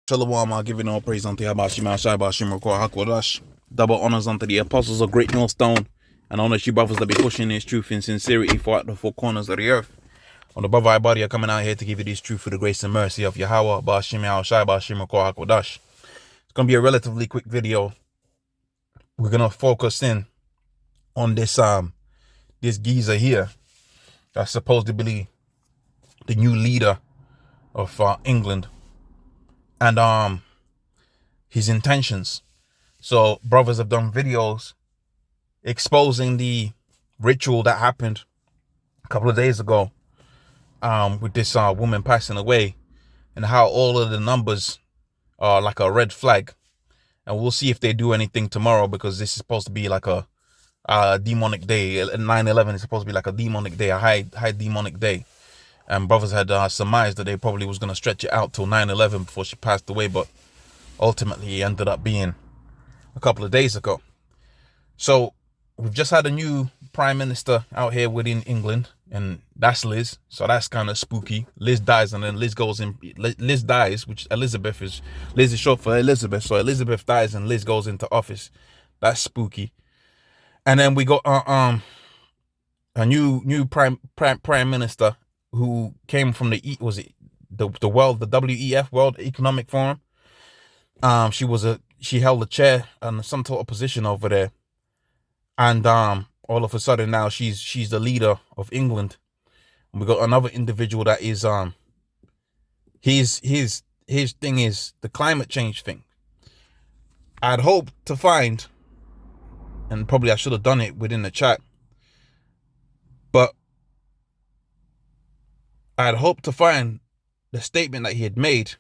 Shalom, I'll give all praise unto Yahbashim, Shai Hakwadash. Double honors unto the apostles of Great Millstone, and honor you brothers that be pushing this truth in sincerity throughout the four corners of the earth. On the brother body are coming out here to give you this truth for the grace and mercy of Yahweh, Bashim Shai Hakwadash. It's going to be a relatively quick video. We're going to focus in on this geezer here that's supposed to be the new leader of England, and his intentions. So brothers have done videos exposing the ritual that happened a couple of days ago with this woman passing away, and how all of the numbers are like a red flag. And we'll see if they do anything tomorrow, because this is supposed to be like a demonic day. 9/11 is supposed to be like a demonic day, a high demonic day. And brothers had surmised that they probably was going to stretch it out till 9/11 before she passed away, but ultimately it ended up being a couple of days ago. So we've just had a new prime minister out here within England, and that's Liz. So that's kind of spooky. Liz dies, and then Liz goes in. Liz dies, which Liz is short for Elizabeth. So Elizabeth dies, and Liz goes into office. That's spooky. And then we got a new prime minister who came from the WEF, World Economic Forum. She held a chair and some sort of position over there, and all of a sudden now she's the leader of England. And we got another individual that is his thing is the climate change thing. I'd hope to find, and probably I should have done it within the chat, but I'd hoped to find the statement that he had made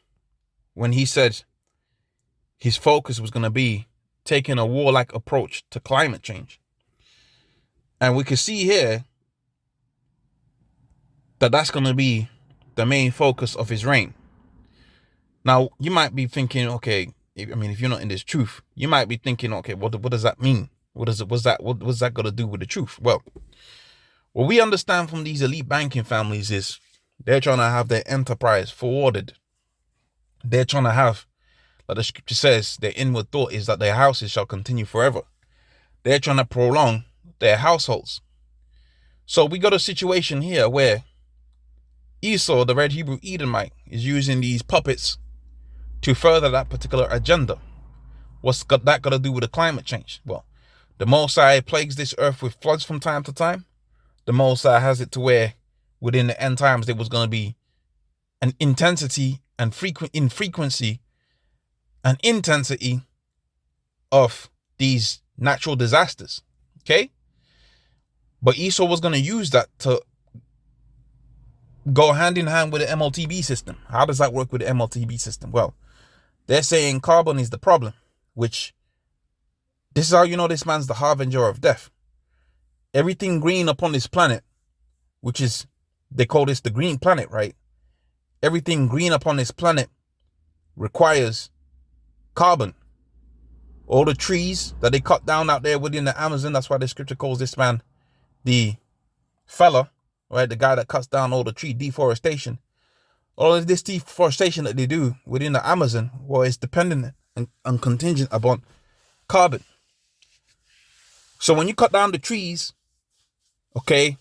when he said his focus was going to be taking a warlike approach to climate change. And we can see here that that's going to be the main focus of his reign. Now, you might be thinking, okay, if you're not in this truth, you might be thinking, okay, what does that mean? What's that got to do with the truth? Well, what we understand from these elite banking families is they're trying to have their enterprise forwarded. They're trying to have, like the scripture says, their inward thought is that their houses shall continue forever. They're trying to prolong their households. So we got a situation here where Esau, the red Hebrew Edomite, is using these puppets to further that particular agenda. What's that got to do with the climate change? Well, the Most High plagues this earth with floods from time to time. The Most High has it to where within the end times there was going to be an intensity and frequency and intensity of these natural disasters. Okay? But Esau was going to use that to go hand in hand with the MLTB system. How does that work with the MLTB system? Well, they're saying carbon is the problem, which this is how you know this man's the harbinger of death. Everything green upon this planet, which is, they call this the green planet, right? Everything green upon this planet requires carbon. All the trees that they cut down out there within the Amazon, that's why the scripture calls this man the fella, right? The guy that cuts down all the tree deforestation. All of this deforestation that they do within the Amazon, well, it's dependent and contingent upon carbon. So when you cut down the trees, okay,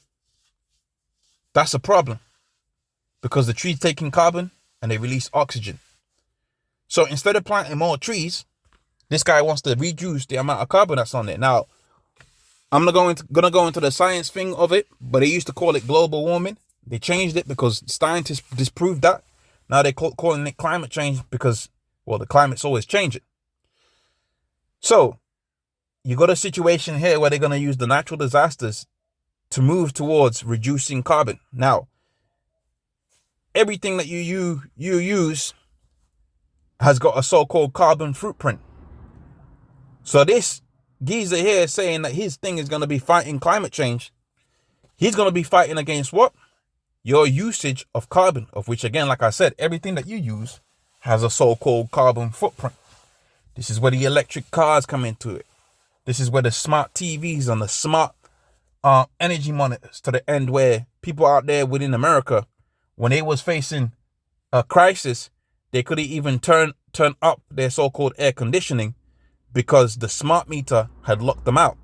that's a problem, because the trees taking carbon and they release oxygen. So instead of planting more trees, this guy wants to reduce the amount of carbon that's on there. Now, I'm not gonna go into the science thing of it, but they used to call it global warming. They changed it because scientists disproved that. Now they're calling it climate change because, well, the climate's always changing. So you got a situation here where they're gonna use the natural disasters to move towards reducing carbon. Now, everything that you use has got a so-called carbon footprint. So this geezer here saying that his thing is going to be fighting climate change. He's going to be fighting against what? Your usage of carbon, of which, again, like I said, everything that you use has a so-called carbon footprint. This is where the electric cars come into it. This is where the smart TVs and the smart energy monitors, to the end where people out there within America, when they was facing a crisis, they could even turn turn up their so-called air conditioning because the smart meter had locked them out.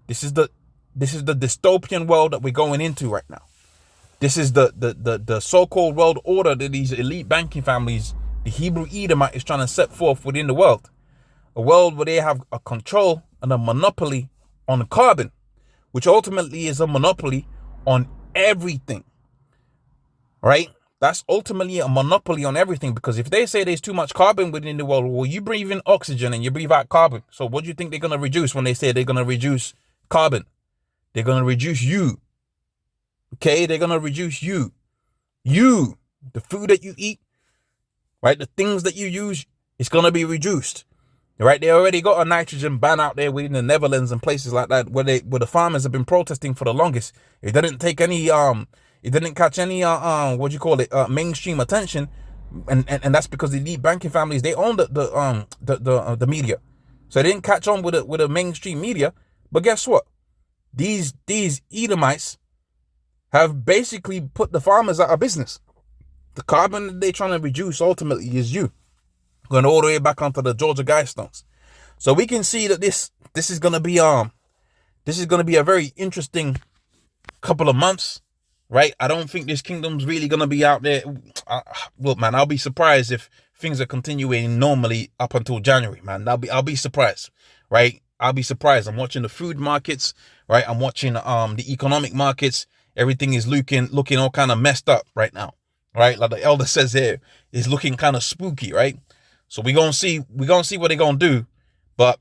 This is the dystopian world that we're going into right now. This is the so-called world order that these elite banking families, the Hebrew Edomite, is trying to set forth within the world. A world where they have a control and a monopoly on carbon, which ultimately is a monopoly on everything, right? That's ultimately a monopoly on everything, because if they say there's too much carbon within the world, well, you breathe in oxygen and you breathe out carbon. So what do you think they're going to reduce when they say they're going to reduce carbon? They're going to reduce you. Okay, they're going to reduce you. You, the food that you eat, right? The things that you use, it's going to be reduced. Right? They already got a nitrogen ban out there within the Netherlands and places like that where the farmers have been protesting for the longest. It didn't take any it didn't catch any mainstream attention, and that's because the elite banking families, they own the media. So they didn't catch on with the mainstream media. But guess what? These Edomites have basically put the farmers out of business. The carbon that they're trying to reduce ultimately is you. Going all the way back onto the Georgia Guidestones. So we can see that this is gonna be a very interesting couple of months, right? I don't think this kingdom's really gonna be out there. Look, man, I'll be surprised if things are continuing normally up until January, man. I'll be surprised, right? I'll be surprised. I'm watching the food markets, right? I'm watching the economic markets. Everything is looking all kind of messed up right now, right? Like the elder says here, it's looking kind of spooky, right? So we're gonna see what they're gonna do, but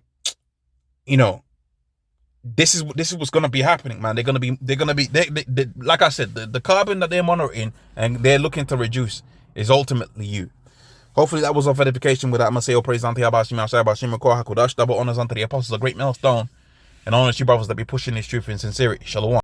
this is what's gonna be happening, man. They're gonna be like I said, the carbon that they're monitoring and they're looking to reduce is ultimately you. Hopefully that was of edification. With that, I'm gonna say, "Oh, praise unto Yahweh, double honors unto the apostles, a great millstone, and honor to you brothers that be pushing this truth in sincerity." Shalom.